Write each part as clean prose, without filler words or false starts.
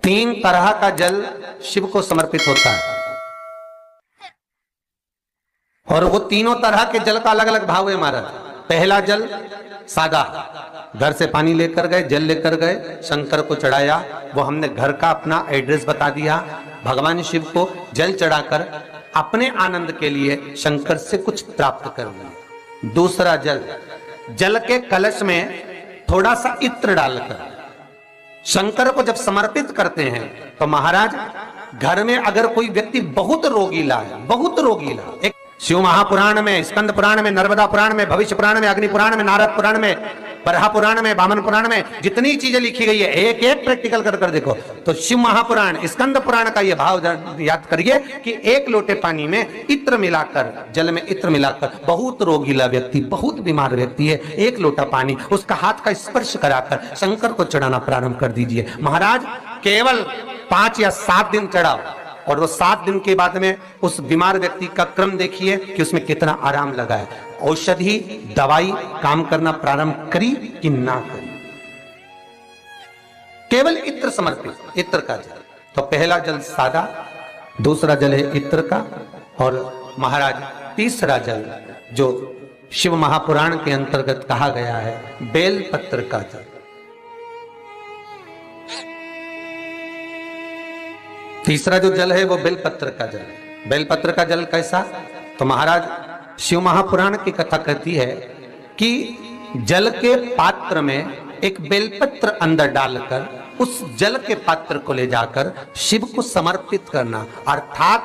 तीन तरह का जल शिव को समर्पित होता है और वो तीनों तरह के जल का अलग अलग भाव है महाराज। पहला जल सादा, घर से पानी लेकर गए, जल लेकर गए, शंकर को चढ़ाया, वो हमने घर का अपना एड्रेस बता दिया, भगवान शिव को जल चढ़ाकर अपने आनंद के लिए शंकर से कुछ प्राप्त कर लिया। दूसरा जल, जल के कलश में थोड़ा सा इत्र डालकर शंकर को जब समर्पित करते हैं तो महाराज घर में अगर कोई व्यक्ति बहुत रोगीला है, बहुत रोगीला, एक शिव महापुराण में, स्कंद पुराण में, नर्मदा पुराण में, भविष्य पुराण में, अग्नि पुराण में, नारद पुराण में, बरहा पुराण में, वामन पुराण में जितनी चीजें लिखी गई है एक एक प्रैक्टिकल कर कर देखो तो शिव महापुराण, स्कंद पुराण का ये भाव याद करिए कि एक लोटे पानी में इत्र मिलाकर, जल में इत्र मिलाकर, बहुत रोगीला व्यक्ति, बहुत बीमार व्यक्ति है, एक लोटा पानी उसका हाथ का स्पर्श कराकर शंकर को चढ़ाना प्रारंभ कर दीजिए। महाराज केवल 5 या 7 दिन चढ़ाओ और वो 7 दिन के बाद में उस बीमार व्यक्ति का क्रम देखिए कि उसमें कितना आराम लगा है। औषधि दवाई काम करना प्रारंभ करी कि ना करी। केवल इत्र समर्पित, इत्र का जल। तो पहला जल सादा, दूसरा जल है इत्र का, और महाराज तीसरा जल जो शिव महापुराण के अंतर्गत कहा गया है बेल पत्र का जल। तीसरा जो जल है वो बेलपत्र का जल है। बेलपत्र का जल कैसा? तो महाराज शिव महापुराण की कथा कहती है कि जल के पात्र में एक बेलपत्र अंदर डालकर उस जल के पात्र को ले जाकर शिव को समर्पित करना, अर्थात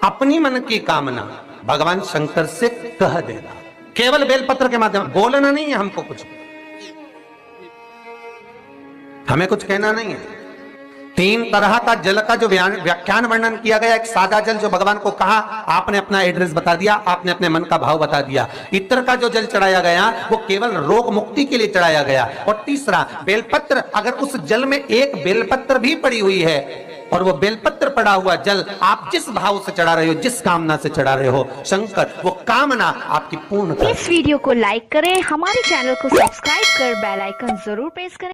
अपनी मन की कामना भगवान शंकर से कह देना, केवल बेलपत्र के माध्यम। बोलना नहीं है हमको, कुछ हमें कुछ कहना नहीं है। 3 तरह का जल का जो व्याख्यान वर्णन किया गया, एक सादा जल जो भगवान को कहा, आपने अपना एड्रेस बता दिया, आपने अपने मन का भाव बता दिया। इत्र का जो जल चढ़ाया गया वो केवल रोग मुक्ति के लिए चढ़ाया गया। और तीसरा बेलपत्र, अगर उस जल में एक बेलपत्र भी पड़ी हुई है और वो बेलपत्र पड़ा हुआ जल आप जिस भाव से चढ़ा रहे हो, जिस कामना से चढ़ा रहे हो, शंकर वो कामना आपकी पूर्ण कर। इस वीडियो को लाइक करें, हमारे चैनल को सब्सक्राइब कर बेल आइकन जरूर प्रेस करें।